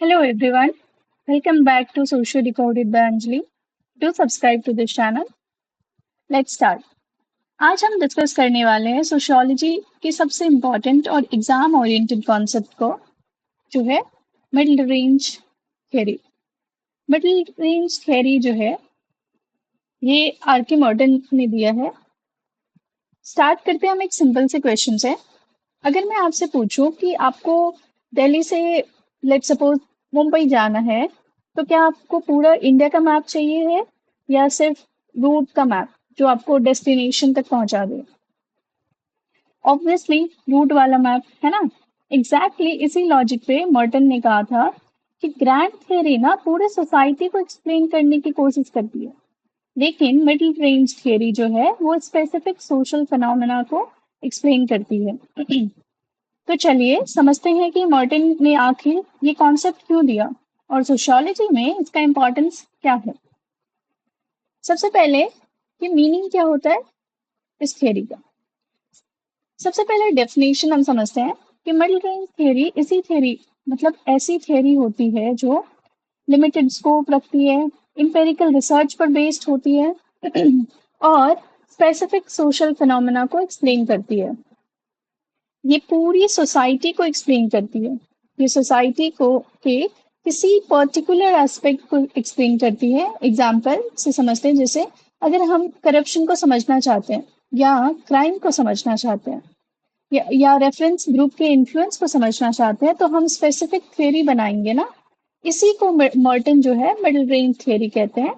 Hello everyone, welcome back to Social Decoded by Anjali. Do subscribe to this channel. Let's start. आज हम discuss करने वाले हैं sociology के सबसे इम्पोर्टेंट और एग्जाम ओरिएंटेड कॉन्सेप्ट को जो है middle range theory. Middle range theory जो है ये आर के मॉर्टन ने दिया है। स्टार्ट करते हैं हम एक सिंपल से क्वेश्चन से। अगर मैं आपसे पूछूं कि आपको दिल्ली से लेट्स सपोज मुंबई जाना है तो क्या आपको पूरा इंडिया का मैप चाहिए है या सिर्फ रूट का मैप जो आपको डेस्टिनेशन तक पहुंचा दे? ऑब्वियसली रूट वाला मैप है ना। एग्जैक्टली इसी लॉजिक पे मॉर्टन ने कहा था कि ग्रैंड थियरी ना पूरे सोसाइटी को एक्सप्लेन करने की कोशिश करती है, लेकिन मिडिल रेंज थियरी जो है वो स्पेसिफिक सोशल फिनोमेना को एक्सप्लेन करती है। तो चलिए समझते हैं कि मॉर्टन ने आखिर ये कॉन्सेप्ट क्यों दिया और सोशियोलॉजी में इसका इम्पोर्टेंस क्या है। सबसे पहले कि मीनिंग क्या होता है इस थियरी का। सबसे पहले डेफिनेशन हम समझते हैं कि मिडिल रेंज थियरी इसी थियरी मतलब ऐसी थियरी होती है जो लिमिटेड स्कोप रखती है, इंपेरिकल रिसर्च पर बेस्ड होती है और स्पेसिफिक सोशल फिनोमेना को एक्सप्लेन करती है। ये पूरी सोसाइटी को एक्सप्लेन करती है। ये सोसाइटी को के किसी पर्टिकुलर एस्पेक्ट को एक्सप्लेन करती है। एग्जाम्पल से समझते हैं, जैसे अगर हम करप्शन को समझना चाहते हैं या क्राइम को समझना चाहते हैं या रेफरेंस ग्रुप के इन्फ्लुएंस को समझना चाहते हैं तो हम स्पेसिफिक थ्योरी बनाएंगे ना। इसी को मर्टन जो है मिडिल रेंज थ्योरी कहते हैं।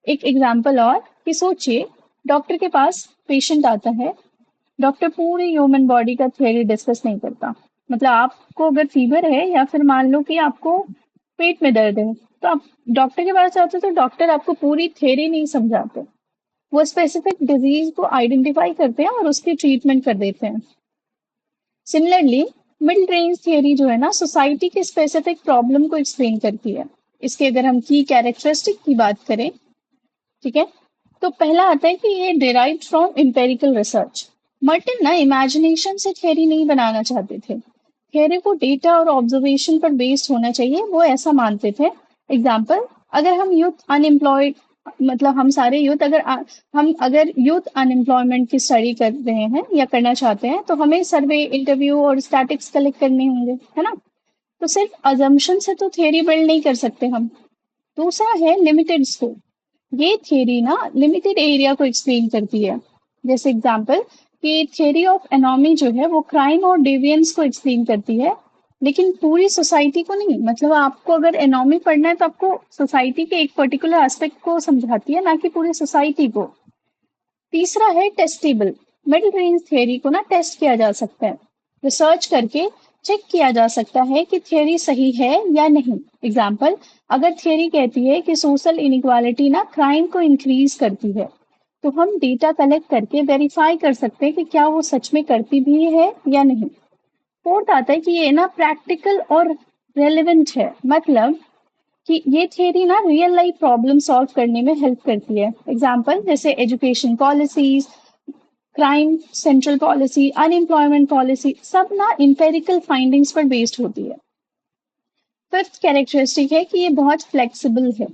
एक एग्जाम्पल और कि सोचिए डॉक्टर के पास पेशेंट आता है। डॉक्टर पूरी ह्यूमन बॉडी का थ्योरी डिस्कस नहीं करता। मतलब आपको अगर फीवर है या फिर मान लो कि आपको पेट में दर्द है तो आप डॉक्टर के पास जाते हो तो डॉक्टर आपको पूरी थ्योरी नहीं समझाते। वो स्पेसिफिक डिजीज को आइडेंटिफाई करते हैं और उसकी ट्रीटमेंट कर देते हैं। सिमिलरली मिड रेंज थियरी जो है ना सोसाइटी के स्पेसिफिक प्रॉब्लम को एक्सप्लेन करती है। इसके अगर हम की कैरेक्टरिस्टिक की बात करें, ठीक है, तो पहला आता है कि ये derive from empirical research. Merton ना इमेजिनेशन से थ्योरी नहीं बनाना चाहते थे। थ्योरी को डेटा और ऑब्जर्वेशन पर बेस्ड होना चाहिए, वो ऐसा मानते थे। एग्जाम्पल, अगर हम यूथ अनएम्प्लॉयड मतलब हम सारे यूथ हम अगर यूथ अनएम्प्लॉयमेंट की स्टडी कर रहे हैं या करना चाहते हैं तो हमें सर्वे इंटरव्यू और स्टैटिक्स कलेक्ट करने होंगे, है ना। तो सिर्फ अजम्पशन से तो थ्योरी बिल्ड नहीं कर सकते हम। दूसरा है लिमिटेड स्कोप। ये थियरी ना लिमिटेड एरिया को एक्सप्लेन करती है। जैसे एग्जांपल कि थियरी ऑफ एनोमी जो है वो क्राइम और डेवियंस को एक्सप्लेन करती है, लेकिन पूरी सोसाइटी को नहीं। मतलब आपको अगर एनोमी पढ़ना है तो आपको सोसाइटी के एक पर्टिकुलर एस्पेक्ट को समझाती है, ना कि पूरी सोसाइटी को। तीसरा है टेस्टेबल। मिडिल रेंज थियरी को ना टेस्ट किया जा सकता है, रिसर्च करके चेक किया जा सकता है कि थियरी सही है या नहीं। एग्जाम्पल, अगर थियरी कहती है कि सोशल इनइक्वालिटी ना क्राइम को इंक्रीज करती है तो हम डेटा कलेक्ट करके वेरीफाई कर सकते हैं कि क्या वो सच में करती भी है या नहीं। फोर्थ आता है कि ये ना प्रैक्टिकल और रेलेवेंट है। मतलब कि ये थियरी ना रियल लाइफ प्रॉब्लम सॉल्व करने में हेल्प करती है। एग्जाम्पल जैसे education policies, crime central policy, unemployment policy, सब ना इंपेरिकल फाइंडिंग्स पर बेस्ड होती है। फिफ्थ कैरेक्टरिस्टिक है कि ये बहुत फ्लेक्सिबल है।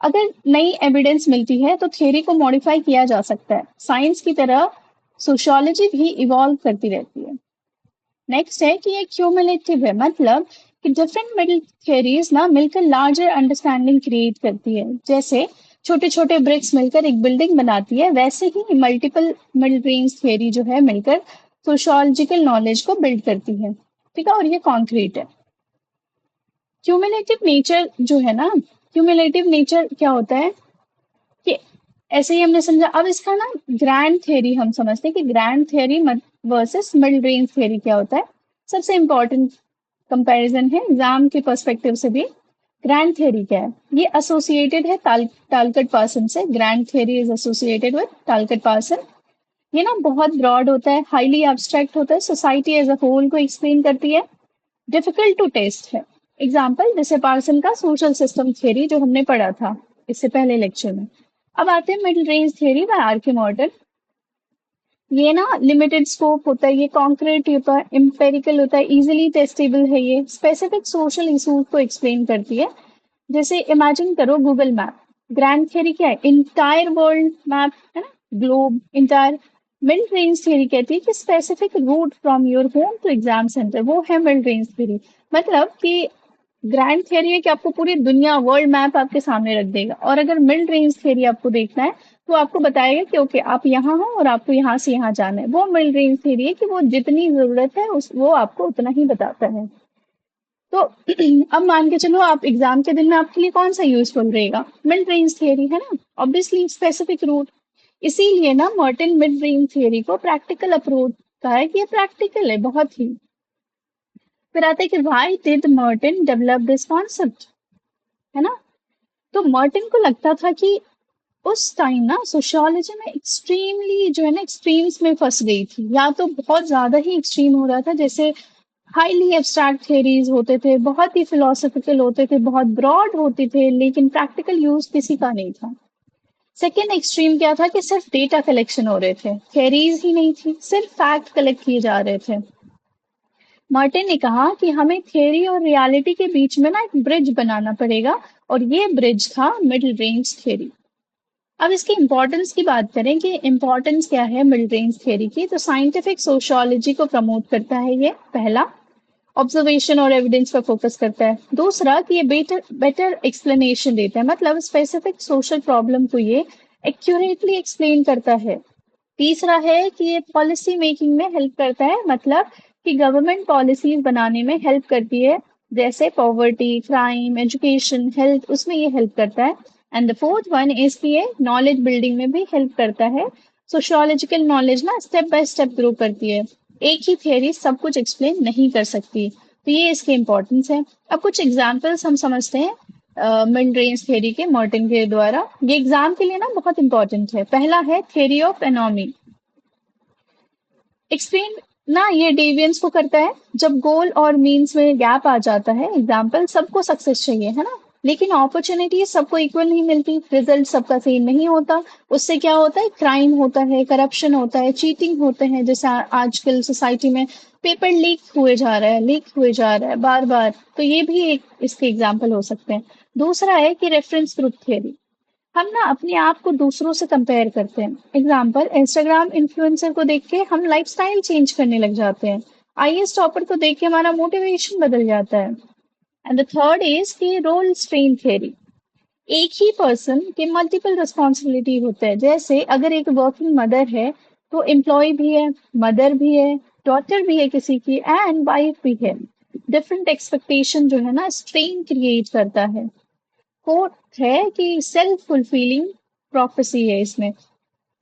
अगर नई एविडेंस मिलती है तो थियरी को मॉडिफाई किया जा सकता है। साइंस की तरह सोशियोलॉजी भी इवॉल्व करती रहती है। नेक्स्ट है कि ये क्यूमुलेटिव है। मतलब कि डिफरेंट मिडिल थियरीज ना मिलकर लार्जर अंडरस्टैंडिंग क्रिएट करती है। जैसे छोटे छोटे ब्रिक्स मिलकर एक बिल्डिंग बनाती है, वैसे ही मल्टीपल मिडिल रेंज थियरी जो है मिलकर सोशियोलॉजिकल नॉलेज को बिल्ड करती है। ठीक है, और ये कॉन्क्रीट है। क्यूमुलेटिव नेचर जो है ना, क्यूमुलेटिव नेचर क्या होता है कि ऐसे ही हमने समझा। अब इसका ना ग्रैंड थ्योरी हम समझते हैं कि grand theory versus mid range theory क्या होता है। सबसे इंपॉर्टेंट कंपैरिजन है एग्जाम के पर्सपेक्टिव से भी। ग्रैंड थ्योरी क्या है? ये एसोसिएटेड है टालकट पार्सन से। Grand theory is associated with Talcott Parsons. ये ना बहुत ब्रॉड होता है, हाईली एब्स्ट्रैक्ट होता है, सोसाइटी एज अ होल को एक्सप्लेन करती है, डिफिकल्ट टू टेस्ट है। एग्जाम्पल जैसे पार्सन का सोशल सिस्टम थ्योरी जो हमने पढ़ा था इससे पहले लेक्चर में। अब आते हैं middle range theory by R K Merton. ये ना लिमिटेड स्कोप होता है, ये कॉन्क्रीट होता है, एम्पेरिकल होता है, इजीली टेस्टेबल है, ये स्पेसिफिक सोशल इशूज को एक्सप्लेन करती है। जैसे इमेजिन करो गूगल मैप, ग्रैंड थियरी क्या है, इंटायर वर्ल्ड मैप है ना, globe entire. Mid range theory कहती है कि specific route from your home to exam centre, वो है मिड रेंज थियरी। मतलब कि ग्रैंड थियरी है कि आपको पूरी दुनिया वर्ल्ड मैप आपके सामने रख देगा, और अगर मिड रेंज थियरी आपको देखना है तो आपको बताएगा कि ओके आप यहाँ हो और आपको यहाँ से यहाँ जाना है। वो मिड रेंज थियरी है कि वो जितनी जरूरत है उस वो आपको उतना ही बताता है। तो अब मान के चलो आप एग्जाम के दिन में आपके लिए कौन सा यूजफुल रहेगा, मिड रेंज थियरी है ना, ऑब्वियसली स्पेसिफिक रूट। इसीलिए ना मॉर्टिन मिड रेंज थियरी को प्रैक्टिकल अप्रोच कहा है कि ये प्रैक्टिकल है बहुत ही। फिर आता है कि why did Morton develop this concept, है ना। तो मॉर्टिन को लगता था कि उस टाइम ना सोशियोलॉजी में एक्सट्रीमली जो है ना एक्सट्रीम्स में फंस गई थी, या तो बहुत ज्यादा ही एक्सट्रीम हो रहा था, जैसे हाईली एब्स्ट्रैक्ट थ्योरीज होते थे, बहुत ही फिलोसफिकल होते थे, बहुत ब्रॉड होते थे, लेकिन प्रैक्टिकल यूज किसी का नहीं था। सेकेंड एक्सट्रीम क्या था कि सिर्फ डेटा कलेक्शन हो रहे थे, थ्योरीज ही नहीं थी, सिर्फ फैक्ट कलेक्ट किए जा रहे थे। मार्टिन ने कहा कि हमें थियरी और रियलिटी के बीच में ना एक ब्रिज बनाना पड़ेगा, और ये ब्रिज था मिडिल रेंज थियरी। अब इसकी इंपॉर्टेंस की बात करें कि इंपॉर्टेंस क्या है मिड रेंज थियरी की, तो साइंटिफिक सोशियोलॉजी को प्रमोट करता है ये, पहला। ऑब्जर्वेशन और एविडेंस पर फोकस करता है, दूसरा कि ये बेटर बेटर एक्सप्लेनेशन देता है, मतलब स्पेसिफिक सोशल प्रॉब्लम को ये एक्यूरेटली एक्सप्लेन करता है। तीसरा है कि ये पॉलिसी मेकिंग में हेल्प करता है, मतलब कि गवर्नमेंट पॉलिसीज बनाने में हेल्प करती है, जैसे पॉवर्टी, क्राइम, एजुकेशन, हेल्थ, उसमें ये हेल्प करता है। And the fourth one is कि ये नॉलेज बिल्डिंग में भी हेल्प करता है। सोशियोलॉजिकल नॉलेज ना स्टेप बाय स्टेप ग्रो करती है, एक ही थियरी सब कुछ एक्सप्लेन नहीं कर सकती, तो ये इसकी इंपॉर्टेंस है। अब कुछ एग्जाम्पल्स हम समझते हैं मिड रेंज थियरी के मॉर्टिन के द्वारा, ये एग्जाम के लिए ना बहुत इंपॉर्टेंट है। पहला है थियरी ऑफ एनोमी, एक्सप्लेन ना ये डेविएंस को करता है, जब गोल और मीन्स में गैप आ जाता है। एग्जाम्पल, सबको सक्सेस चाहिए है ना, लेकिन अपॉर्चुनिटी सबको इक्वल नहीं मिलती, रिजल्ट सबका सेम नहीं होता, उससे क्या होता है, क्राइम होता है, करप्शन होता है, चीटिंग होते हैं, जैसे आजकल सोसाइटी में पेपर लीक हुए जा रहा है, लीक हुए जा रहा है बार बार, तो ये भी एक इसके एग्जाम्पल हो सकते हैं। दूसरा है कि रेफरेंस ग्रुप थियरी, हम ना अपने आप को दूसरों से कंपेयर करते हैं। एग्जाम्पल, इंस्टाग्राम इन्फ्लुएंसर को देख के हम लाइफस्टाइल चेंज करने लग जाते हैं, आईएएस टॉपर को देख के हमारा मोटिवेशन बदल जाता है। एंड द थर्ड इज की रोल स्ट्रेन थियरी, एक ही पर्सन के मल्टीपल रिस्पॉन्सिबिलिटी होते हैं, जैसे अगर एक वर्किंग मदर है तो एम्प्लॉय भी है, मदर भी है, डॉटर भी है किसी की, एंड वाइफ भी है। डिफरेंट एक्सपेक्टेशन जो है ना स्ट्रेन क्रिएट करता है। फोर्थ है कि सेल्फ फुलफिलिंग प्रोफेसी है इसमें,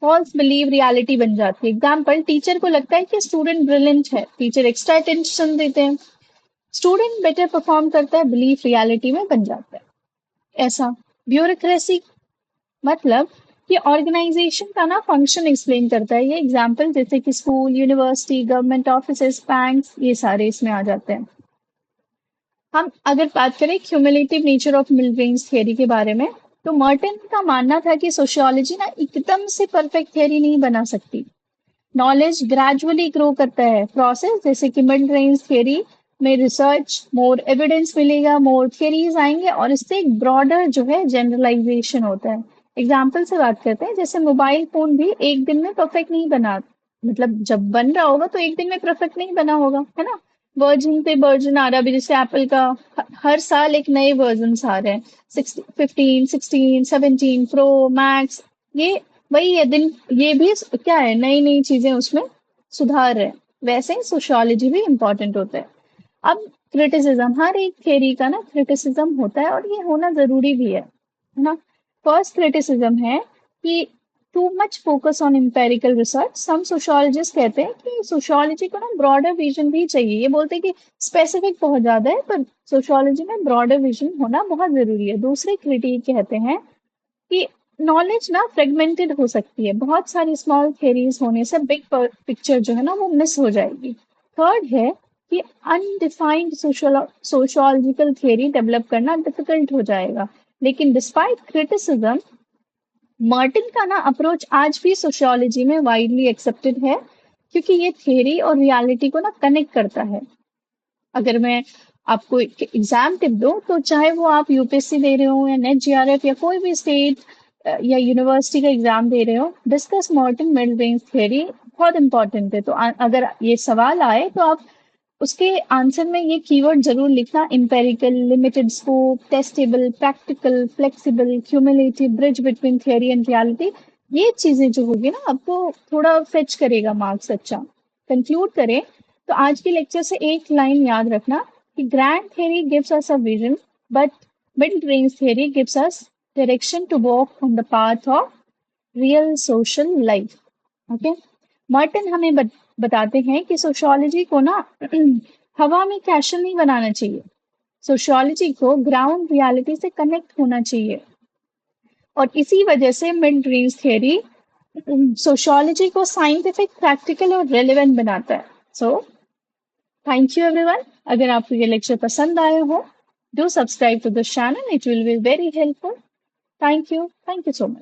फॉल्स बिलीव रियलिटी बन जाती है। एग्जाम्पल, टीचर को लगता है कि स्टूडेंट ब्रिलियंट है, टीचर एक्स्ट्रा अटेंशन देते हैं, स्टूडेंट बेटर परफॉर्म करता है, बिलीफ रियलिटी में बन जाता है। ऐसा ब्यूरोक्रेसी, मतलब कि ऑर्गेनाइजेशन का ना फंक्शन एक्सप्लेन करता है ये। एग्जाम्पल जैसे कि school, university, government office, banks, ये सारे इसमें आ जाते हैं। हम अगर बात करें cumulative nature of mid range theory के बारे में, तो मर्टन का मानना था कि सोशियोलॉजी ना एकदम से परफेक्ट थियरी नहीं बना सकती, नॉलेज ग्रेजुअली ग्रो करता है प्रोसेस, जैसे कि मिड रेंज थियरी में रिसर्च, मोर एविडेंस मिलेगा, मोर थियरीज आएंगे, और इससे एक ब्रॉडर जो है जनरलाइजेशन होता है। एग्जाम्पल से बात करते हैं, जैसे मोबाइल फोन भी एक दिन में परफेक्ट नहीं बना, मतलब जब बन रहा होगा तो एक दिन में परफेक्ट नहीं बना होगा, है ना। वर्जन पे वर्जन आ रहा है, अभी जैसे एप्पल का हर साल एक नए वर्जन आ रहे हैं, 15, 16, 17 प्रो मैक्स, ये वही है दिन, ये भी क्या है, नई नई चीजें उसमें सुधार है। वैसे ही सोशियोलॉजी भी इम्पोर्टेंट होता है। अब क्रिटिसिज्म, हर एक थ्योरी का ना क्रिटिसिज्म होता है, और ये होना जरूरी भी है ना। फर्स्ट क्रिटिसिज्म है कि too much focus on empirical research, some sociologist कहते हैं कि सोशियोलॉजी को ना ब्रॉडर विजन भी चाहिए, ये बोलते हैं कि स्पेसिफिक बहुत ज्यादा है, पर सोशियोलॉजी में ब्रॉडर विजन होना बहुत जरूरी है। दूसरे क्रिटिक कहते हैं कि नॉलेज ना फ्रेगमेंटेड हो सकती है, बहुत सारी स्मॉल थ्योरीज होने से बिग पिक्चर जो है ना वो मिस हो जाएगी। थर्ड है कि अनडिफाइंड सोशियोलॉजिकल थियरी डेवलप करना डिफिकल्ट हो जाएगा। लेकिन डिस्पाइट क्रिटिसिज्म, मार्टिन का ना अप्रोच आज भी सोशियोलॉजी में वाइडली एक्सेप्टेड है, क्योंकि ये थियरी और रियलिटी को ना कनेक्ट करता है। अगर मैं आपको एक एग्जाम टिप दूं, तो चाहे वो आप यूपीएससी दे रहे हो या नेट जीआरएफ या कोई भी स्टेट या यूनिवर्सिटी का एग्जाम दे रहे हो, discuss Martin mid range theory बहुत इंपॉर्टेंट है। तो अगर ये सवाल आए तो आप उसके आंसर में ये कीवर्ड जरूर लिखना: empirical, limited scope, testable, practical, flexible, cumulative, bridge between theory and reality. ये चीजें जो होगी ना, आपको थोड़ा फेच करेगा मार्क्स अच्छा। कंक्लूड करें तो आज के लेक्चर से एक लाइन याद रखना कि grand theory gives us a vision, but mid range theory gives us direction to walk on the path of real social life. Okay. Merton हमें बताते हैं कि सोशियोलॉजी को ना हवा में कैशल नहीं बनाना चाहिए। सोशियोलॉजी को ग्राउंड रियलिटी से कनेक्ट होना चाहिए। और इसी वजह से मिड रेंज थियरी सोशियोलॉजी को साइंटिफिक, प्रैक्टिकल और रेलेवेंट बनाता है। So thank you everyone. अगर आपको ये लेक्चर पसंद आया हो, do subscribe to the channel, it will be very helpful. Thank you so much.